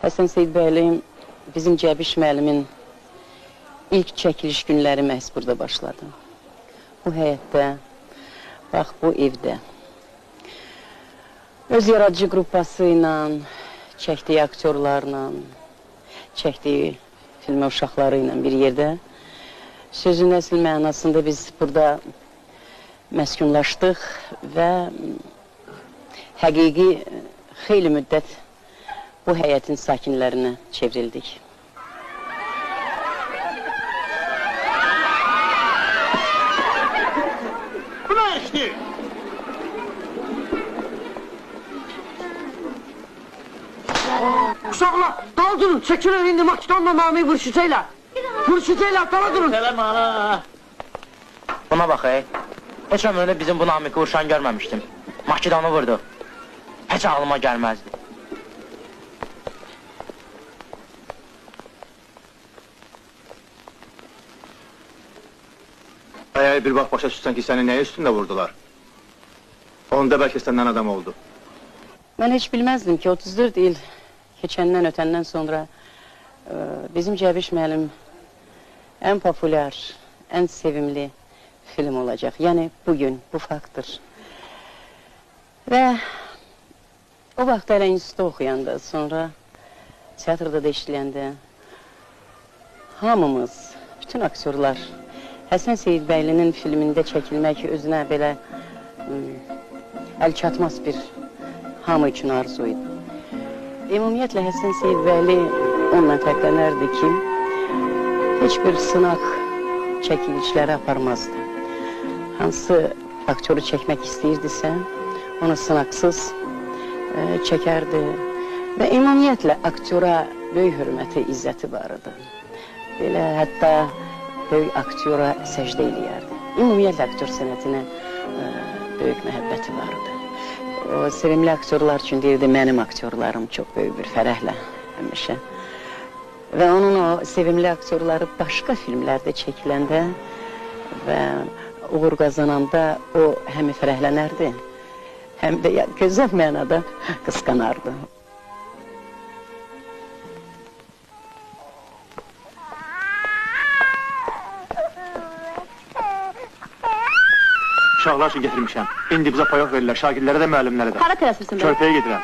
Həsən Seyidbəyli bizim Cəbiş müəllimin ilk çəkiliş günləri məhz burada başladı. Bu həyətdə, bax bu evdə. Öz yaradıcı qrupası ilə, çəkdiyi aktyorlarla, çəkdiyi filmə uşaqları ilə bir yerdə sözün əsl mənasında biz burada məskunlaşdıq və həqiqi xeyli müddət bu həyətin sakinlərinə çevrildik. Bu nə işdir? Uşaqlar, dal durun, çəkilin indi Makidanla Nami vuruşucayla. Vuruşucayla, dala durun. Sələm ana. Buna bax, heç ömrümdə bizim bu Namiki vuruşan görməmişdim. Makidanı vurdu. Heç ağlıma gəlməzdi. Əgər bir vaxt başa düşsən ki, səni nəyə üstündə vurdular? Onda bəlkə səndən adam oldu. Mən heç bilməzdim ki, 34 il keçəndən, ötəndən sonra bizim Cəbiş müəllim ən populyar, ən sevimli film olacaq. Yəni, bugün, bu faktdır. Və o vaxt hələ institutda oxuyanda, sonra teatrda da işləyəndə hamımız, bütün aktyorlar Həsən Seyidbəylinin filmində çəkilmək özünə belə əl çatmaz bir hamı üçün arzu idi. Ümumiyyətlə, Həsən Seyidbəyli onunla fərqlənərdi ki, heç bir sınaq çəkilişləri aparmazdı. Hansı aktyoru çəkmək istəyirdisə, onu sınaqsız çəkərdi və ümumiyyətlə aktyora böyük hörməti, izzəti vardı. Belə, hətta böyük aktyora səcdə eləyərdi. Ümumiyyətlə, aktyor sənətinə böyük məhəbbəti vardı. O, sevimli aktyorlar üçün deyirdi, mənim aktyorlarım çox böyük bir fərəhlə həmişə. Və onun o sevimli aktyorları başqa filmlərdə çəkiləndə və uğur qazananda o həm fərəhlənərdi, həm də gözəl mənada qısqanardı. Uşaqlar üçün getirmişəm. İndi bizə payoq verirlər, şagirlərə də, müəllimlərə də. Hara tələsirsən bə? Körpəyə gedirəm.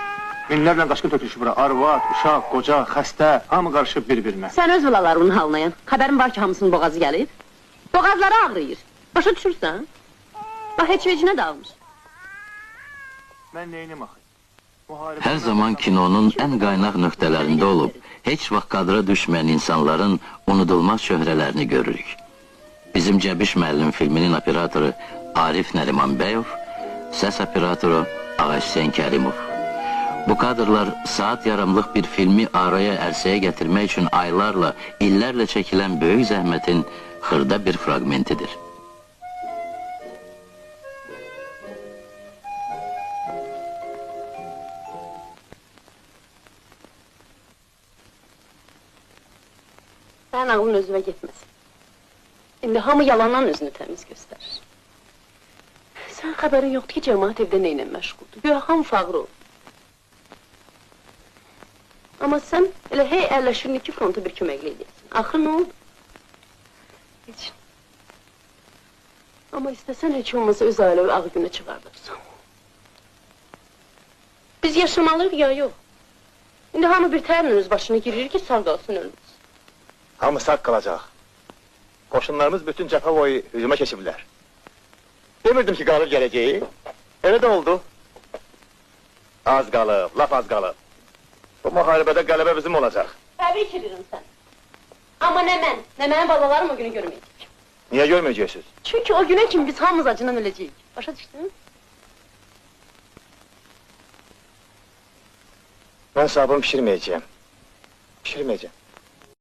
Minlərlə qaşqın tökülüşü bura. Arvad, uşaq, qoca, xəstə, hamı qarışıb bir-birinə. Sən öz balalarının halına yan. Xəbərin var ki, hamısının boğazı gəlib. Boğazları ağrıyır. Başa düşürsən? Bax, heç vecinə dağılmış. Mən neynim axı? Hər zaman kinonun ən qaynaq nöqtələrində olub, heç vaxt kadra düşməyən insanların unudulmaz şöhrələrini görürük. Bizim Cəbiş müəllim filminin operatoru Arif Nərimanbəyov, səs operatoru Ağaşhüseyn Kərimov. Bu kadrlar saat yarımlıq bir filmi araya ərsəyə gətirmək üçün aylarla, illərlə çəkilən böyük zəhmətin xırda bir fragmentidir. Sənin ağlın özünə getməsin. İndi hamı yalandan özünü təmiz göstərir. Sən xəbərin yoxdur ki, cəmaat evdə neynə məşğuldur. Göyə hamı fağır olur. Amma sən elə hey əlləşirin iki fronta bir köməkli edəsin. Axır nə oldu? Heç. Amma istəsən heç olmasa öz ailəvi ağ günə çıxardırsan. Biz yaşamalıyıq ya yox. İndi hamı bir tərlə öz başına girir ki, sağ qalsın ölməz. Hamı sağ qalacaq. Qoşunlarımız bütün cəbhə boyu hücuma keçiblər. Demirdim ki, qalıb gələcəyi. Elə də oldu. Az qalıb, laf az qalıb. Bu müharibədə qələbə bizim olacaq. Təbii ki, dedim sən. Amma nə mən, nə mənim balalarım o günü görməyəcək. Niyə görməyəcəksiniz? Çünki o günə kimi biz hamımız acından öləcəyik. Başa düşdün? Mən sabun pişirməyəcəyəm. Pişirməyəcəm.